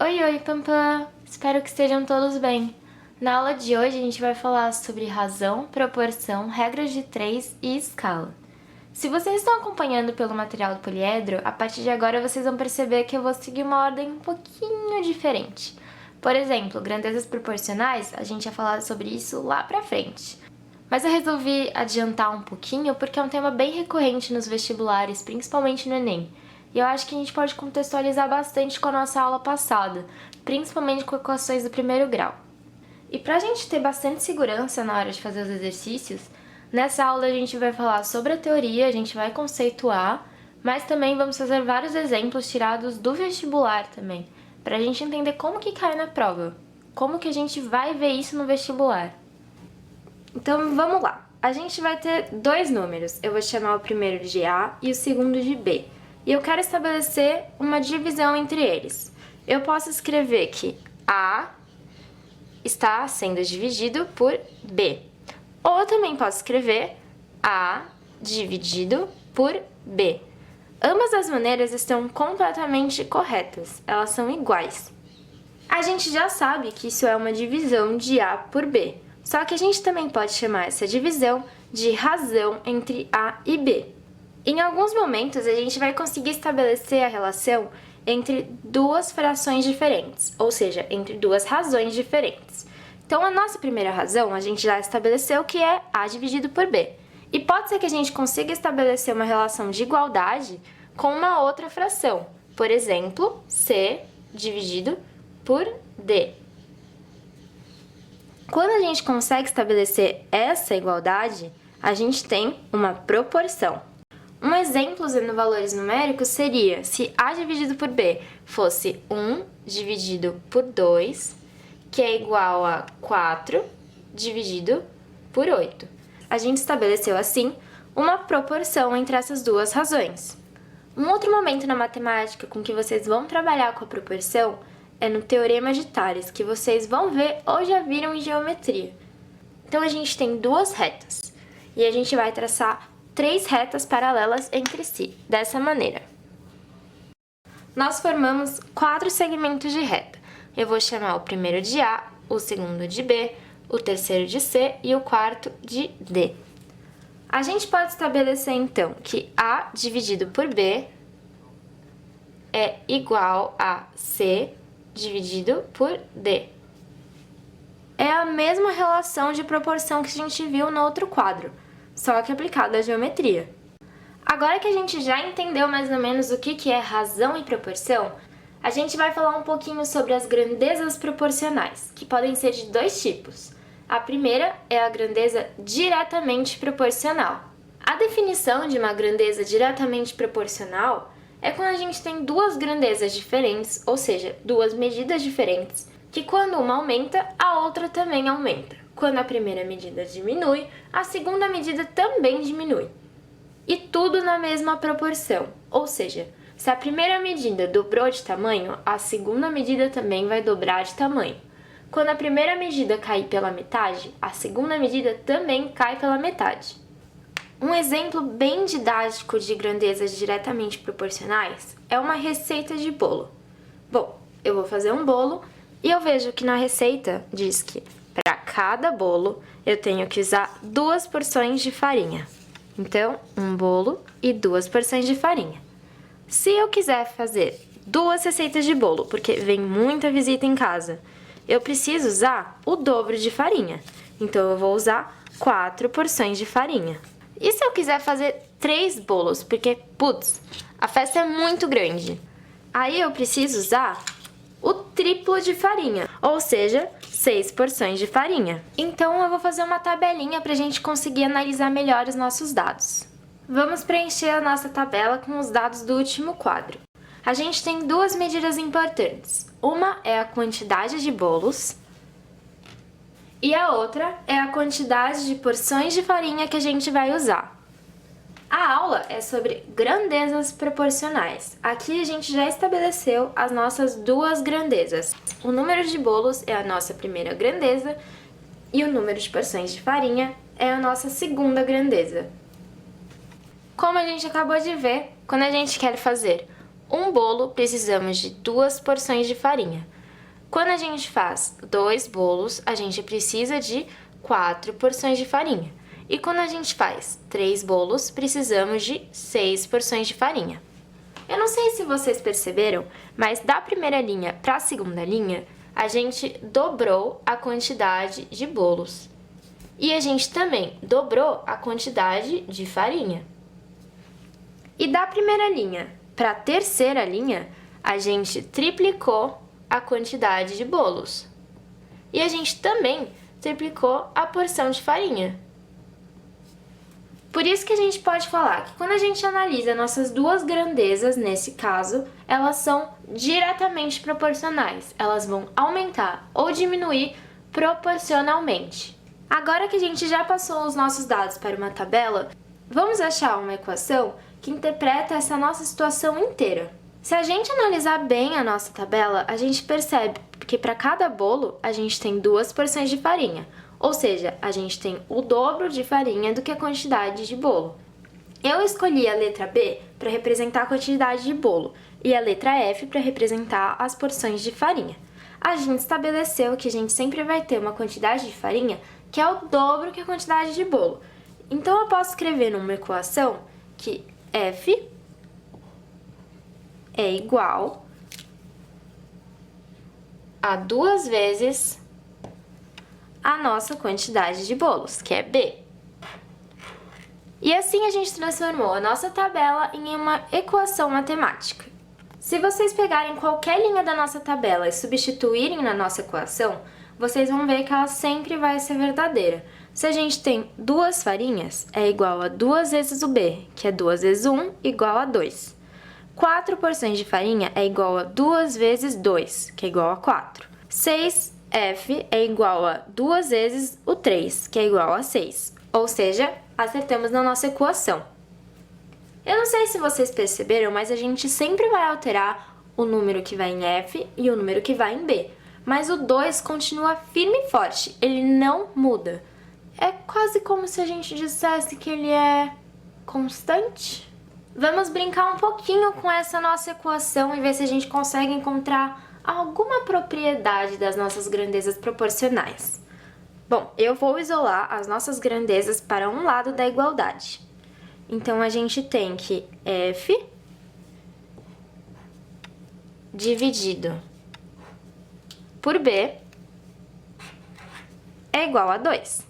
Oi, Pampam! Espero que estejam todos bem. Na aula de hoje a gente vai falar sobre razão, proporção, regras de 3 e escala. Se vocês estão acompanhando pelo material do poliedro, a partir de agora vocês vão perceber que eu vou seguir uma ordem um pouquinho diferente. Por exemplo, grandezas proporcionais, a gente ia falar sobre isso lá pra frente. Mas eu resolvi adiantar um pouquinho porque é um tema bem recorrente nos vestibulares, principalmente no Enem. E eu acho que a gente pode contextualizar bastante com a nossa aula passada, principalmente com equações do primeiro grau. E pra gente ter bastante segurança na hora de fazer os exercícios, nessa aula a gente vai falar sobre a teoria, a gente vai conceituar, mas também vamos fazer vários exemplos tirados do vestibular também, pra gente entender como que cai na prova, como que a gente vai ver isso no vestibular. Então vamos lá, a gente vai ter dois números, eu vou chamar o primeiro de A e o segundo de B. E eu quero estabelecer uma divisão entre eles. Eu posso escrever que A está sendo dividido por B. Ou eu também posso escrever A dividido por B. Ambas as maneiras estão completamente corretas, elas são iguais. A gente já sabe que isso é uma divisão de A por B, só que a gente também pode chamar essa divisão de razão entre A e B. Em alguns momentos, a gente vai conseguir estabelecer a relação entre duas frações diferentes, ou seja, entre duas razões diferentes. Então, a nossa primeira razão, a gente já estabeleceu que é A dividido por B. E pode ser que a gente consiga estabelecer uma relação de igualdade com uma outra fração. Por exemplo, C dividido por D. Quando a gente consegue estabelecer essa igualdade, a gente tem uma proporção. Um exemplo usando valores numéricos seria se A dividido por B fosse 1 dividido por 2, que é igual a 4 dividido por 8. A gente estabeleceu, assim, uma proporção entre essas duas razões. Um outro momento na matemática com que vocês vão trabalhar com a proporção é no Teorema de Tales, que vocês vão ver ou já viram em geometria. Então, a gente tem duas retas e a gente vai traçar 3 retas paralelas entre si, dessa maneira. Nós formamos 4 segmentos de reta. Eu vou chamar o primeiro de A, o segundo de B, o terceiro de C e o quarto de D. A gente pode estabelecer, então, que A dividido por B é igual a C dividido por D. É a mesma relação de proporção que a gente viu no outro quadro, só que aplicado à geometria. Agora que a gente já entendeu mais ou menos o que é razão e proporção, a gente vai falar um pouquinho sobre as grandezas proporcionais, que podem ser de dois tipos. A primeira é a grandeza diretamente proporcional. A definição de uma grandeza diretamente proporcional é quando a gente tem duas grandezas diferentes, ou seja, duas medidas diferentes, que quando uma aumenta, a outra também aumenta. Quando a primeira medida diminui, a segunda medida também diminui. E tudo na mesma proporção, ou seja, se a primeira medida dobrou de tamanho, a segunda medida também vai dobrar de tamanho. Quando a primeira medida cair pela metade, a segunda medida também cai pela metade. Um exemplo bem didático de grandezas diretamente proporcionais é uma receita de bolo. Bom, eu vou fazer um bolo e eu vejo que na receita diz que para cada bolo, eu tenho que usar 2 porções de farinha. Então, um bolo e 2 porções de farinha. Se eu quiser fazer 2 receitas de bolo, porque vem muita visita em casa, eu preciso usar o dobro de farinha. Então, eu vou usar 4 porções de farinha. E se eu quiser fazer 3 bolos, porque, putz, a festa é muito grande, aí eu preciso usar o triplo de farinha, ou seja, 6 porções de farinha. Então eu vou fazer uma tabelinha para a gente conseguir analisar melhor os nossos dados. Vamos preencher a nossa tabela com os dados do último quadro. A gente tem duas medidas importantes. Uma é a quantidade de bolos e a outra é a quantidade de porções de farinha que a gente vai usar. A aula é sobre grandezas proporcionais. Aqui a gente já estabeleceu as nossas duas grandezas. O número de bolos é a nossa primeira grandeza e o número de porções de farinha é a nossa segunda grandeza. Como a gente acabou de ver, quando a gente quer fazer um bolo, precisamos de 2 porções de farinha. Quando a gente faz 2 bolos, a gente precisa de 4 porções de farinha. E quando a gente faz 3 bolos, precisamos de 6 porções de farinha. Eu não sei se vocês perceberam, mas da primeira linha para a segunda linha, a gente dobrou a quantidade de bolos. E a gente também dobrou a quantidade de farinha. E da primeira linha para a terceira linha, a gente triplicou a quantidade de bolos. E a gente também triplicou a porção de farinha. Por isso que a gente pode falar que quando a gente analisa nossas duas grandezas, nesse caso, elas são diretamente proporcionais. Elas vão aumentar ou diminuir proporcionalmente. Agora que a gente já passou os nossos dados para uma tabela, vamos achar uma equação que interpreta essa nossa situação inteira. Se a gente analisar bem a nossa tabela, a gente percebe que para cada bolo a gente tem 2 porções de farinha, ou seja, a gente tem o dobro de farinha do que a quantidade de bolo. Eu escolhi a letra B para representar a quantidade de bolo e a letra F para representar as porções de farinha. A gente estabeleceu que a gente sempre vai ter uma quantidade de farinha que é o dobro que a quantidade de bolo. Então eu posso escrever numa equação que F é igual a 2 vezes a nossa quantidade de bolos, que é B. E assim a gente transformou a nossa tabela em uma equação matemática. Se vocês pegarem qualquer linha da nossa tabela e substituírem na nossa equação, vocês vão ver que ela sempre vai ser verdadeira. Se a gente tem 2 farinhas, é igual a 2 vezes o B, que é 2 vezes 1 igual a 2. 4 porções de farinha é igual a 2 vezes 2, que é igual a 4. 6F é igual a 2 vezes o 3, que é igual a 6. Ou seja, acertamos na nossa equação. Eu não sei se vocês perceberam, mas a gente sempre vai alterar o número que vai em F e o número que vai em B. Mas o 2 continua firme e forte, ele não muda. É quase como se a gente dissesse que ele é constante. Vamos brincar um pouquinho com essa nossa equação e ver se a gente consegue encontrar alguma propriedade das nossas grandezas proporcionais. Bom, eu vou isolar as nossas grandezas para um lado da igualdade. Então, a gente tem que F dividido por B é igual a 2.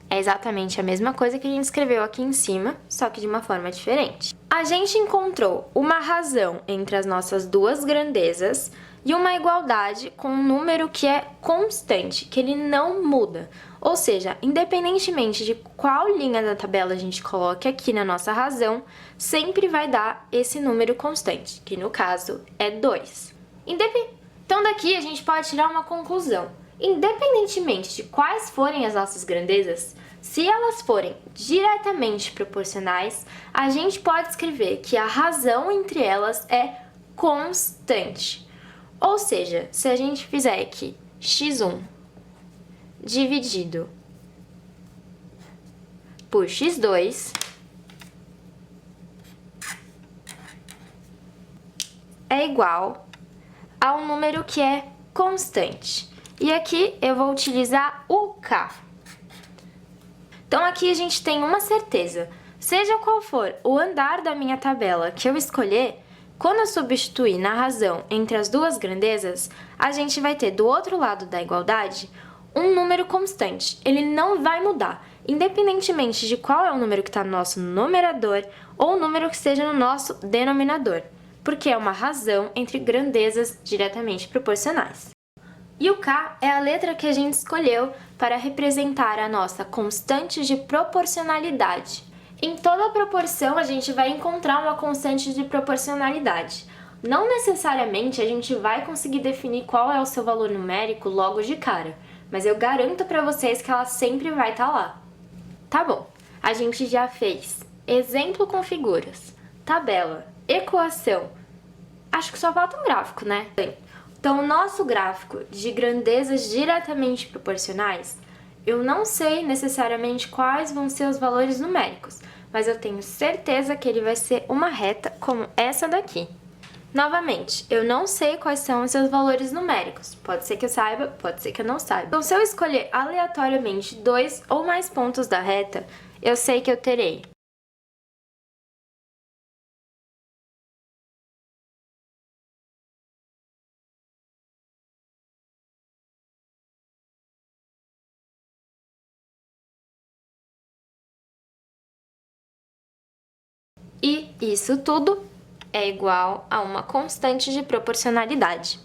É exatamente a mesma coisa que a gente escreveu aqui em cima, só que de uma forma diferente. A gente encontrou uma razão entre as nossas duas grandezas e uma igualdade com um número que é constante, que ele não muda. Ou seja, independentemente de qual linha da tabela a gente coloque aqui na nossa razão, sempre vai dar esse número constante, que no caso é 2. Então daqui a gente pode tirar uma conclusão. Independentemente de quais forem as nossas grandezas, se elas forem diretamente proporcionais, a gente pode escrever que a razão entre elas é constante. Ou seja, se a gente fizer aqui x1 dividido por x2 é igual a um número que é constante. E aqui eu vou utilizar o K. Então aqui a gente tem uma certeza. Seja qual for o andar da minha tabela que eu escolher, quando eu substituir na razão entre as duas grandezas, a gente vai ter do outro lado da igualdade um número constante. Ele não vai mudar, independentemente de qual é o número que está no nosso numerador ou o número que esteja no nosso denominador, porque é uma razão entre grandezas diretamente proporcionais. E o K é a letra que a gente escolheu para representar a nossa constante de proporcionalidade. Em toda proporção, a gente vai encontrar uma constante de proporcionalidade. Não necessariamente a gente vai conseguir definir qual é o seu valor numérico logo de cara, mas eu garanto para vocês que ela sempre vai estar lá. Tá bom, a gente já fez exemplo com figuras, tabela, equação. Acho que só falta um gráfico, né? Então, o nosso gráfico de grandezas diretamente proporcionais, eu não sei necessariamente quais vão ser os valores numéricos, mas eu tenho certeza que ele vai ser uma reta como essa daqui. Novamente, eu não sei quais são os seus valores numéricos. Pode ser que eu saiba, pode ser que eu não saiba. Então, se eu escolher aleatoriamente 2 ou mais pontos da reta, eu sei que eu terei e isso tudo é igual a uma constante de proporcionalidade.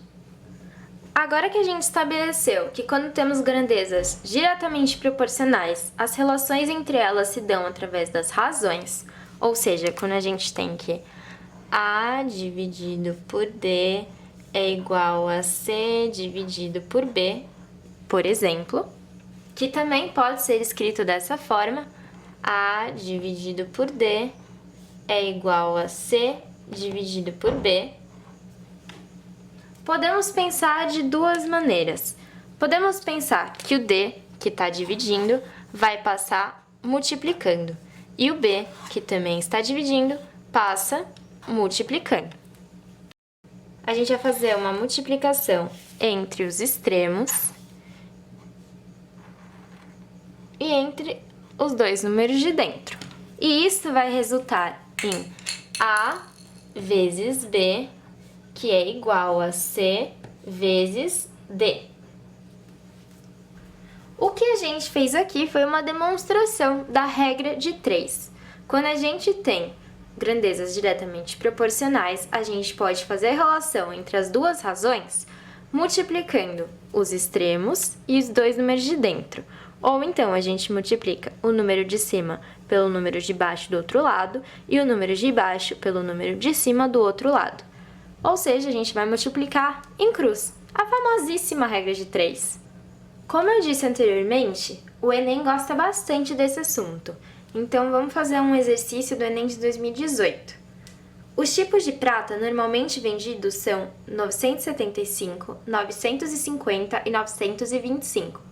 Agora que a gente estabeleceu que quando temos grandezas diretamente proporcionais, as relações entre elas se dão através das razões, ou seja, quando a gente tem que A dividido por D é igual a C dividido por B, por exemplo, que também pode ser escrito dessa forma, A dividido por D é igual a C dividido por B. Podemos pensar de duas maneiras. Podemos pensar que o D, que está dividindo, vai passar multiplicando, e o B, que também está dividindo, passa multiplicando. A gente vai fazer uma multiplicação entre os extremos e entre os dois números de dentro. E isso vai resultar em A vezes B, que é igual a C vezes D. O que a gente fez aqui foi uma demonstração da regra de 3. Quando a gente tem grandezas diretamente proporcionais, a gente pode fazer a relação entre as duas razões multiplicando os extremos e os dois números de dentro. Ou então a gente multiplica o número de cima pelo número de baixo do outro lado e o número de baixo pelo número de cima do outro lado. Ou seja, a gente vai multiplicar em cruz, a famosíssima regra de 3. Como eu disse anteriormente, o Enem gosta bastante desse assunto, então vamos fazer um exercício do Enem de 2018. Os tipos de prata normalmente vendidos são 975, 950 e 925.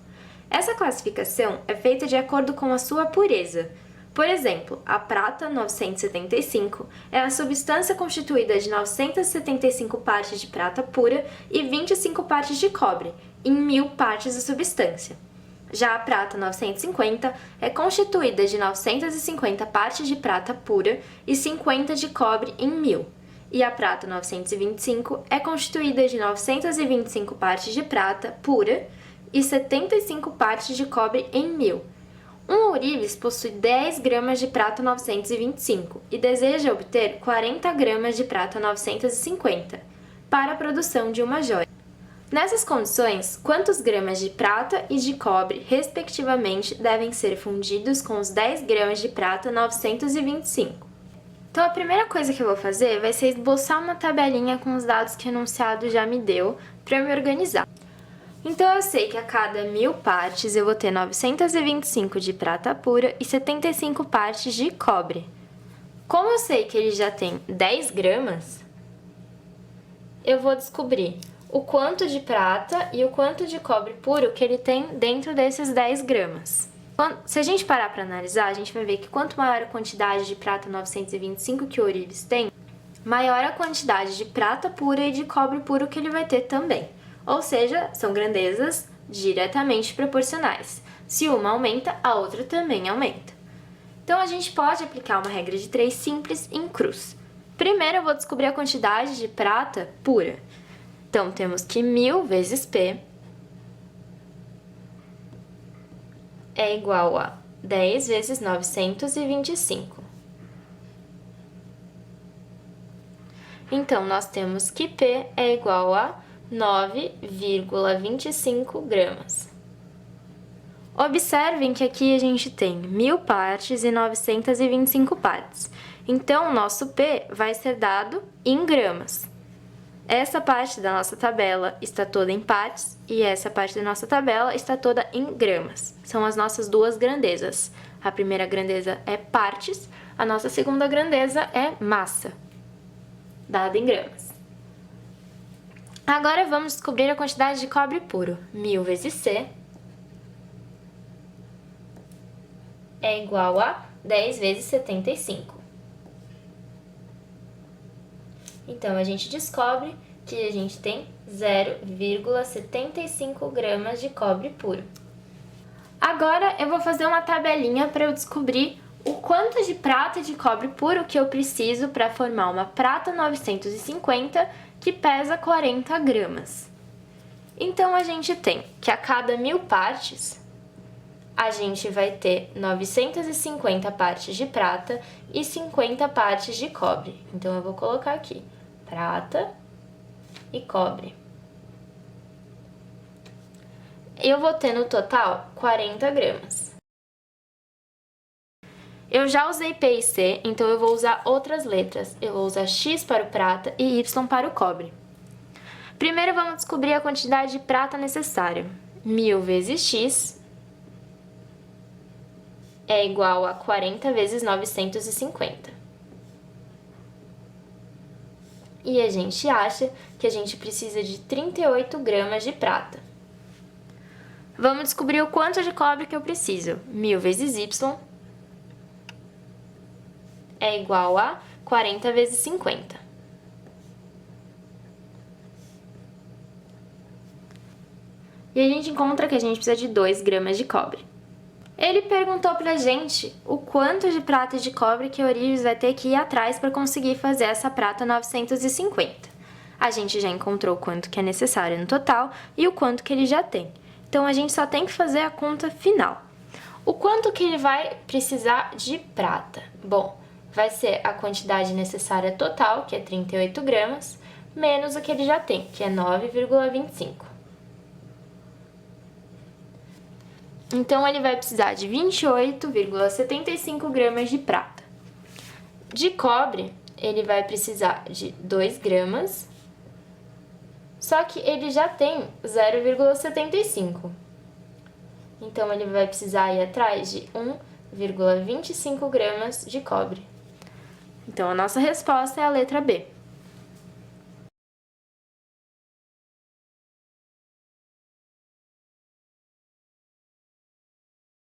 Essa classificação é feita de acordo com a sua pureza. Por exemplo, a prata 975 é a substância constituída de 975 partes de prata pura e 25 partes de cobre, em 1000 partes da substância. Já a prata 950 é constituída de 950 partes de prata pura e 50 de cobre em 1000. E a prata 925 é constituída de 925 partes de prata pura e 75 partes de cobre em 1000. Um ourives possui 10 gramas de prata 925 e deseja obter 40 gramas de prata 950 para a produção de uma joia. Nessas condições, quantos gramas de prata e de cobre, respectivamente, devem ser fundidos com os 10 gramas de prata 925? Então, a primeira coisa que eu vou fazer vai ser esboçar uma tabelinha com os dados que o enunciado já me deu para me organizar. Então, eu sei que a cada 1000 partes eu vou ter 925 de prata pura e 75 partes de cobre. Como eu sei que ele já tem 10 gramas, eu vou descobrir o quanto de prata e o quanto de cobre puro que ele tem dentro desses 10 gramas. Se a gente parar para analisar, a gente vai ver que quanto maior a quantidade de prata 925 que o ourives tem, maior a quantidade de prata pura e de cobre puro que ele vai ter também. Ou seja, são grandezas diretamente proporcionais. Se uma aumenta, a outra também aumenta. Então, a gente pode aplicar uma regra de 3 simples em cruz. Primeiro, eu vou descobrir a quantidade de prata pura. Então, temos que 1000 vezes P é igual a 10 vezes 925. Então, nós temos que P é igual a 9,25 gramas. Observem que aqui a gente tem 1000 partes e 925 partes. Então, o nosso P vai ser dado em gramas. Essa parte da nossa tabela está toda em partes e essa parte da nossa tabela está toda em gramas. São as nossas duas grandezas. A primeira grandeza é partes, a nossa segunda grandeza é massa, dada em gramas. Agora vamos descobrir a quantidade de cobre puro. 1000 vezes C é igual a 10 vezes 75. Então, a gente descobre que a gente tem 0,75 gramas de cobre puro. Agora, eu vou fazer uma tabelinha para eu descobrir o quanto de prata de cobre puro que eu preciso para formar uma prata 950 que pesa 40 gramas. Então, a gente tem que a cada 1000 partes, a gente vai ter 950 partes de prata e 50 partes de cobre. Então, eu vou colocar aqui prata e cobre. Eu vou ter no total 40 gramas. Eu já usei P e C, então eu vou usar outras letras. Eu vou usar X para o prata e Y para o cobre. Primeiro vamos descobrir a quantidade de prata necessária. 1000 vezes X é igual a 40 vezes 950. E a gente acha que a gente precisa de 38 gramas de prata. Vamos descobrir o quanto de cobre que eu preciso. 1000 vezes Y é igual a 40 vezes 50. E a gente encontra que a gente precisa de 2 gramas de cobre. Ele perguntou pra gente o quanto de prata e de cobre que a Orives vai ter que ir atrás para conseguir fazer essa prata 950. A gente já encontrou o quanto que é necessário no total e o quanto que ele já tem. Então, a gente só tem que fazer a conta final. O quanto que ele vai precisar de prata? Bom, vai ser a quantidade necessária total, que é 38 gramas, menos o que ele já tem, que é 9,25. Então, ele vai precisar de 28,75 gramas de prata. De cobre, ele vai precisar de 2 gramas, só que ele já tem 0,75. Então, ele vai precisar ir atrás de 1,25 gramas de cobre. Então, a nossa resposta é a letra B.